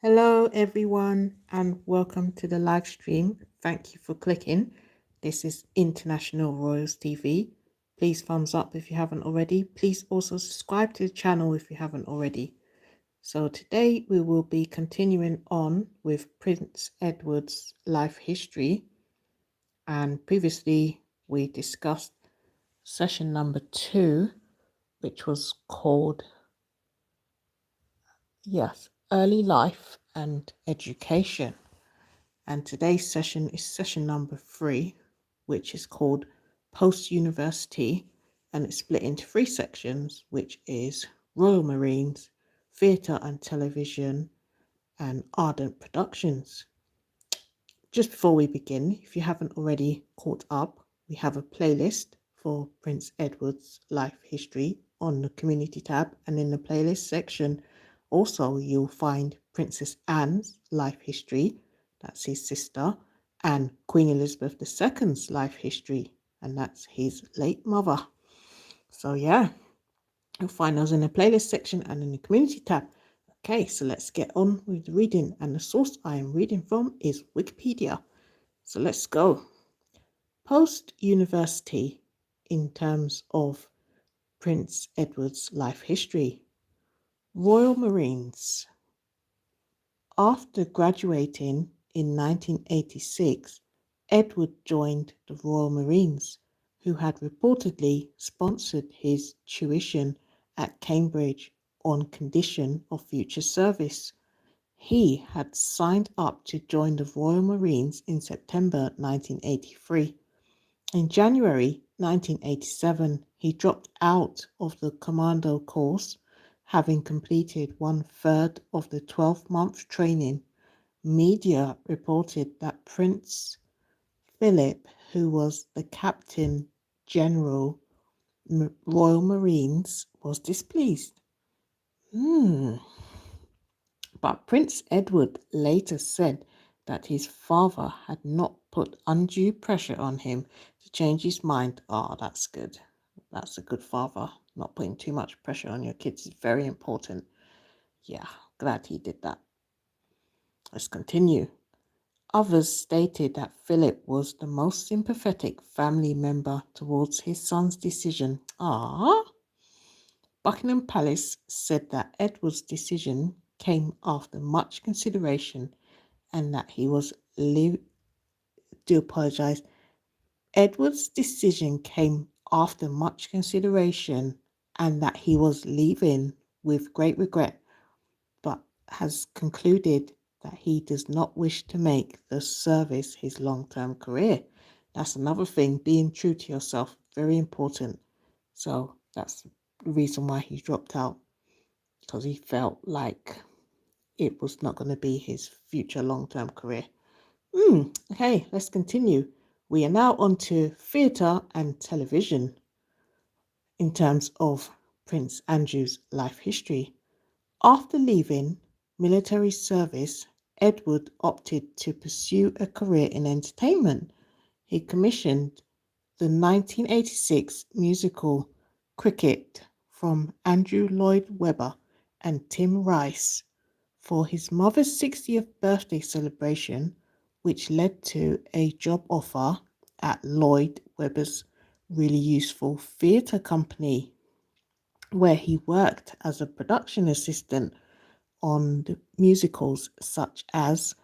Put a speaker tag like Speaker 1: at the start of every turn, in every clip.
Speaker 1: Hello, everyone, and welcome to the live stream. Thank you for clicking. This is International Royals TV. Please thumbs up if you haven't already. Please also subscribe to the channel if you haven't already. So today we will be continuing on with Prince Edward's life history. And previously we discussed session number 2, which was called, yes, Early Life and Education. And today's session is session number 3, which is called Post-University, and it's split into 3 sections, which is Royal Marines, Theatre and Television, and Ardent Productions. Just before we begin, if you haven't already caught up, we have a playlist for Prince Edward's life history on the community tab, and in the playlist section also you'll find Princess Anne's life history, that's his sister, and Queen Elizabeth II's life history, and that's his late mother. So yeah, you'll find those in the playlist section and in the community tab. Okay, so let's get on with the reading, and the source I am reading from is Wikipedia. So let's go. Post-university in terms of Prince Edward's life history. Royal Marines. After graduating in 1986, Edward joined the Royal Marines, who had reportedly sponsored his tuition at Cambridge on condition of future service. He had signed up to join the Royal Marines in September 1983. In January 1987, he dropped out of the commando course, having completed 1/3 of the 12-month training. Media reported that Prince Philip, who was the Captain General Royal Marines, was displeased. But Prince Edward later said that his father had not put undue pressure on him to change his mind. Oh, that's good. That's a good father. Not putting too much pressure on your kids is very important. Yeah, glad he did that. Let's continue. Others stated that Philip was the most sympathetic family member towards his son's decision. Buckingham Palace said that Edward's decision came after much consideration and that he was Edward's decision came after much consideration and that he was leaving with great regret, but has concluded that he does not wish to make the service his long-term career. That's another thing, being true to yourself, very important. So that's the reason why he dropped out, because he felt like it was not going to be his future long-term career. Okay, let's continue. We are now on to theatre and television in terms of Prince Andrew's life history. After leaving military service, Edward opted to pursue a career in entertainment. He commissioned the 1986 musical Cricket from Andrew Lloyd Webber and Tim Rice for his mother's 60th birthday celebration, which led to a job offer at Lloyd Webber's really useful theatre company, where he worked as a production assistant on the musicals such as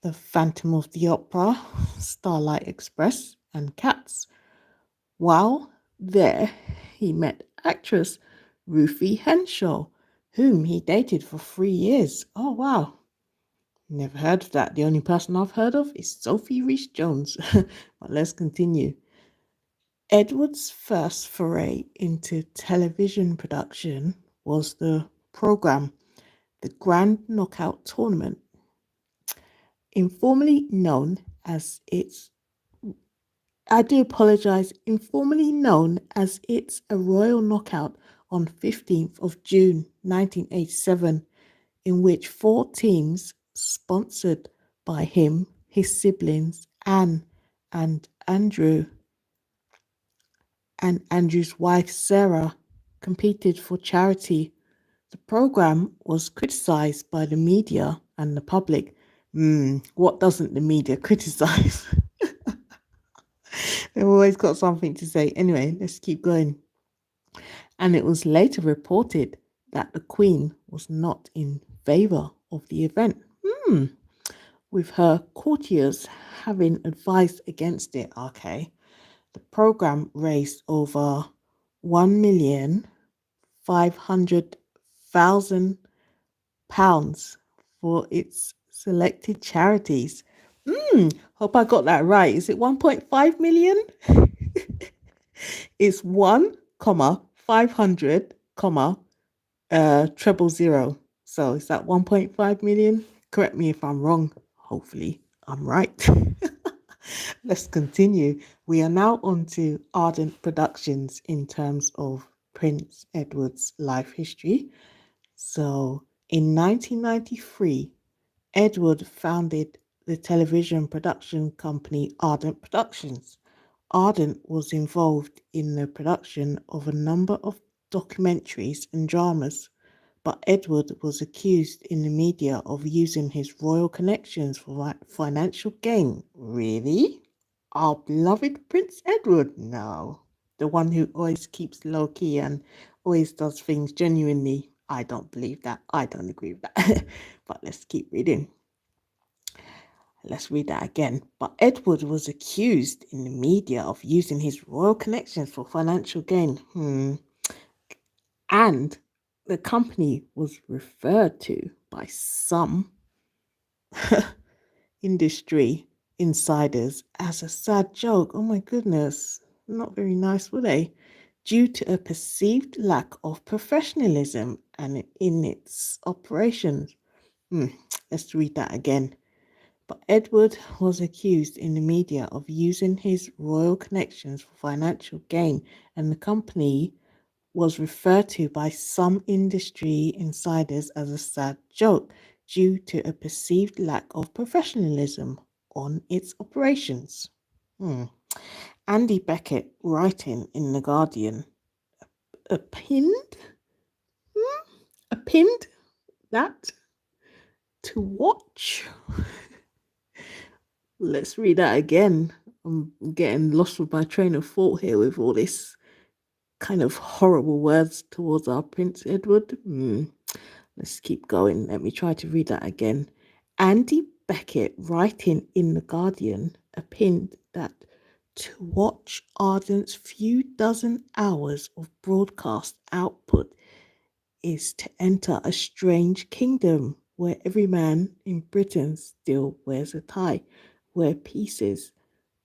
Speaker 1: The Phantom of the Opera, Starlight Express, and Cats. While there, he met actress Ruthie Henshaw, whom he dated for 3 years. Oh, wow. Never heard of that. The only person I've heard of is Sophie Rhys-Jones. But let's continue. Edward's first foray into television production was the program The Grand Knockout Tournament, informally known as its a Royal Knockout on 15th of June 1987, in which 4 teams sponsored by him, his siblings, Anne and Andrew, and Andrew's wife Sarah, competed for charity. The program was criticized by the media and the public. What doesn't the media criticize? They've always got something to say. Anyway, let's keep going. And it was later reported that the Queen was not in favour of the event, with her courtiers having advised against it. Okay. The programme raised over 1,500,000 for its selected charities. Hope I got that right. Is it 1.5 million? It's 1, comma 500, comma treble zero. So is that 1.5 million? Correct me if I'm wrong. Hopefully I'm right. Let's continue. We are now on to Ardent Productions in terms of Prince Edward's life history. So in 1993, Edward founded the television production company Ardent Productions. Ardent was involved in the production of a number of documentaries and dramas, but Edward was accused in the media of using his royal connections for financial gain. Really? Our beloved Prince Edward? No. The one who always keeps low key and always does things genuinely. I don't believe that. I don't agree with that. But let's keep reading. Let's read that again. But Edward was accused in the media of using his royal connections for financial gain. And the company was referred to by some industry insiders as a sad joke. Oh my goodness. Not very nice, were they? Due to a perceived lack of professionalism and in its operations. Let's read that again. But Edward was accused in the media of using his royal connections for financial gain, and the company was referred to by some industry insiders as a sad joke due to a perceived lack of professionalism on its operations. Andy Beckett, writing in The Guardian, opined that to watch. Let's read that again. I'm getting lost with my train of thought here with all this kind of horrible words towards our Prince Edward. Let's keep going. Let me try to read that again. Andy Beckett, writing in The Guardian, opined that to watch Ardent's few dozen hours of broadcast output is to enter a strange kingdom where every man in Britain still wears a tie, where pieces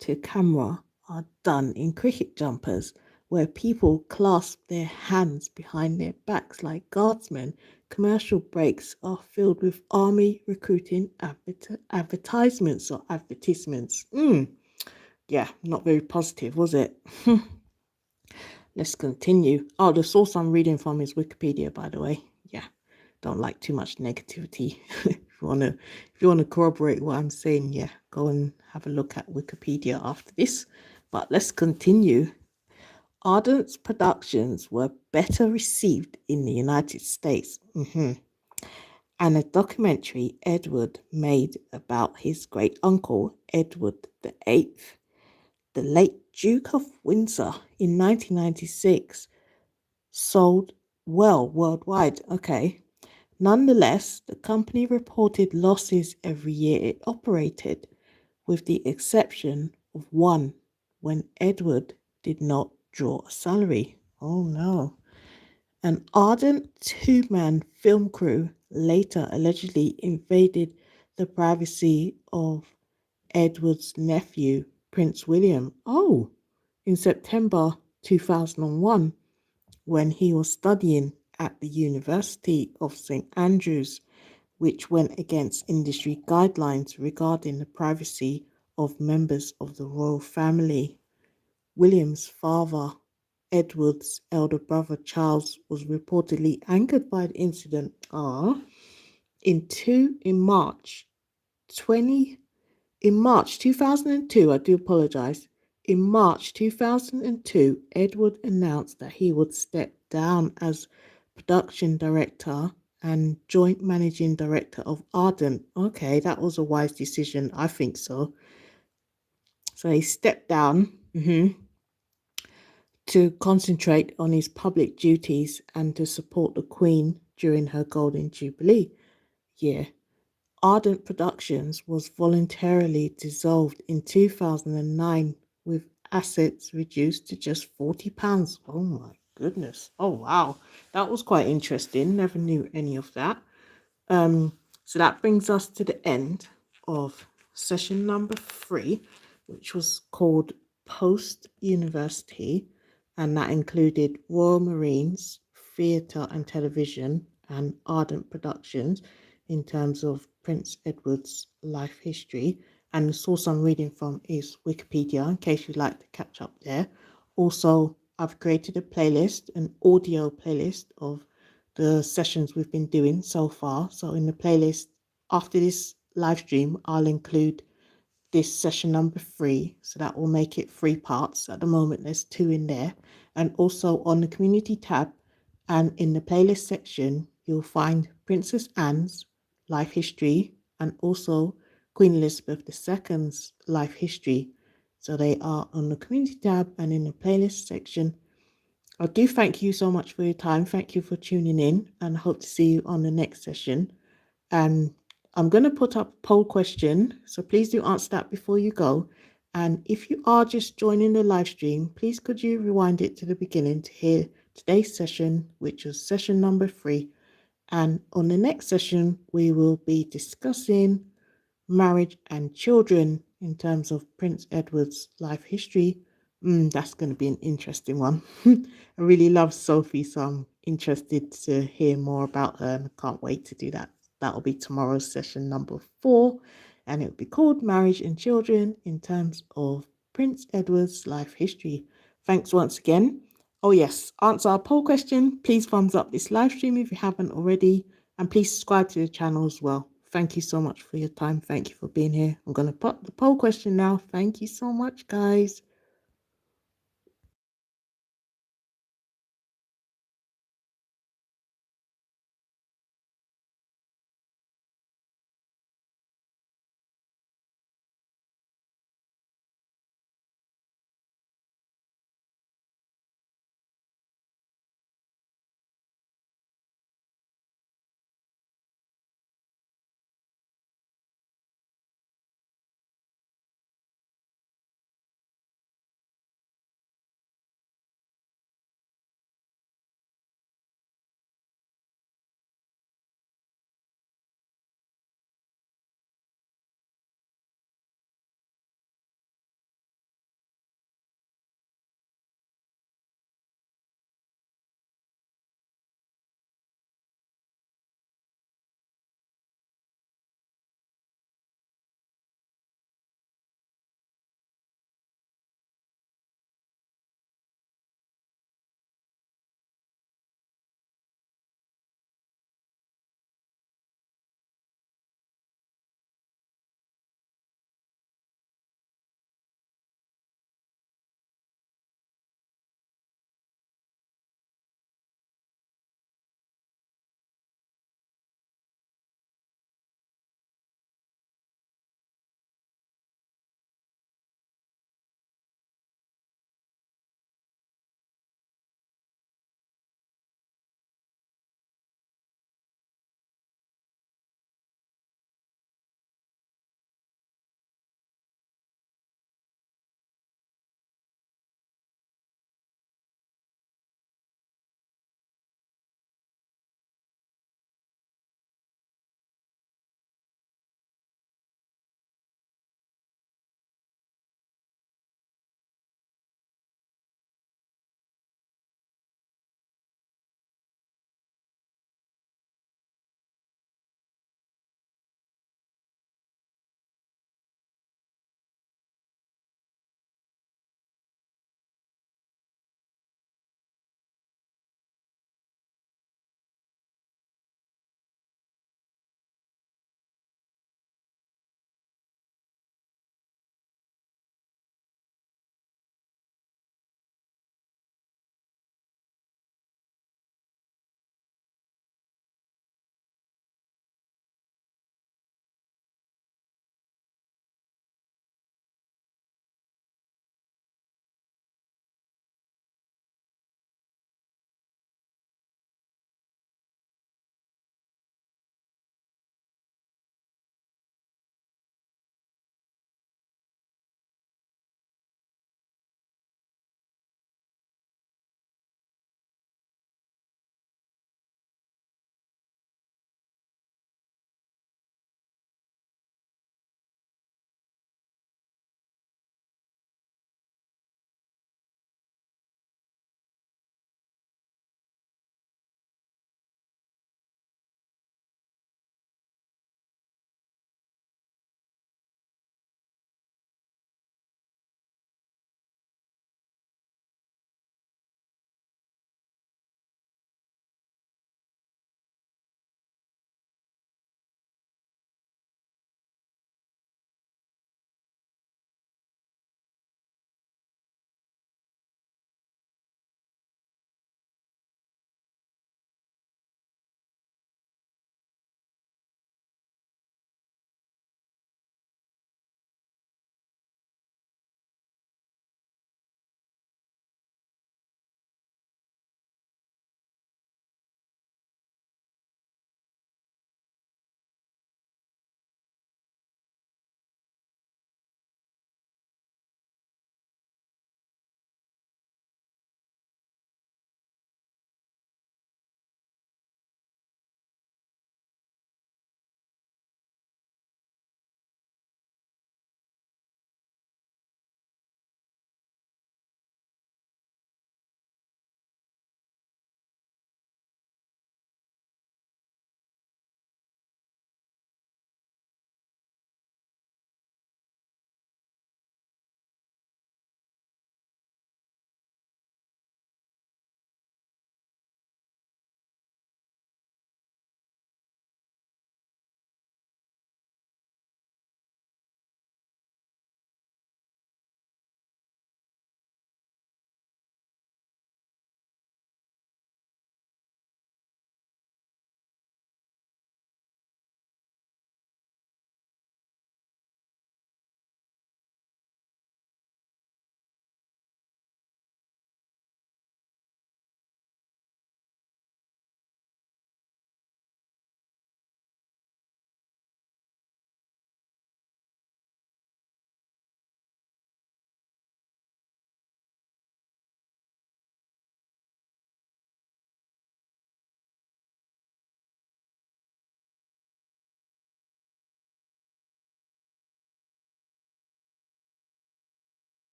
Speaker 1: to camera are done in cricket jumpers, where people clasp their hands behind their backs like guardsmen. Commercial breaks are filled with army recruiting advertisements or advertisements. Yeah, not very positive, was it? Let's continue. Oh, the source I'm reading from is Wikipedia, by the way. Yeah, don't like too much negativity. If you wanna corroborate what I'm saying, yeah, go and have a look at Wikipedia after this. But let's continue. Ardent's productions were better received in the United States. And a documentary Edward made about his great uncle, Edward VIII, the late Duke of Windsor, in 1996, sold well worldwide. Okay. Nonetheless, the company reported losses every year it operated, with the exception of one, when Edward did not draw a salary. Oh no. An ardent two-man film crew later allegedly invaded the privacy of Edward's nephew, Prince William. Oh, in September 2001, when he was studying at the University of St. Andrews, which went against industry guidelines regarding the privacy of members of the royal family. William's father, Edward's elder brother Charles, was reportedly angered by the incident. In March 2002, I do apologize. In March 2002, Edward announced that he would step down as production director and joint managing director of Ardent. Okay, that was a wise decision. I think so. So he stepped down to concentrate on his public duties and to support the Queen during her Golden Jubilee year. Ardent Productions was voluntarily dissolved in 2009 with assets reduced to just £40. Oh my goodness. Oh wow. That was quite interesting. Never knew any of that. So that brings us to the end of session number 3, which was called Post University, and that included Royal Marines, theatre and television, and Ardent Productions in terms of Prince Edward's life history. And the source I'm reading from is Wikipedia, in case you'd like to catch up there. Also, I've created a playlist, an audio playlist of the sessions we've been doing so far. So in the playlist after this live stream, I'll include this session number 3. So that will make it 3 parts. At the moment, there's 2 in there. And also on the community tab and in the playlist section, you'll find Princess Anne's life history and also Queen Elizabeth II's life history. So they are on the community tab and in the playlist section. I do thank you so much for your time. Thank you for tuning in and hope to see you on the next session. And I'm going to put up a poll question, so please do answer that before you go. And if you are just joining the live stream, please could you rewind it to the beginning to hear today's session, which was session number 3. And on the next session, we will be discussing marriage and children in terms of Prince Edward's life history. That's going to be an interesting one. I really love Sophie, so I'm interested to hear more about her and I can't wait to do that. That'll be tomorrow's session number 4, and it'll be called Marriage and Children in terms of Prince Edward's life history. Thanks once again. Oh yes, answer our poll question. Please thumbs up this live stream if you haven't already, and please subscribe to the channel as well. Thank you so much for your time. Thank you for being here. I'm going to put the poll question now. Thank you so much, guys.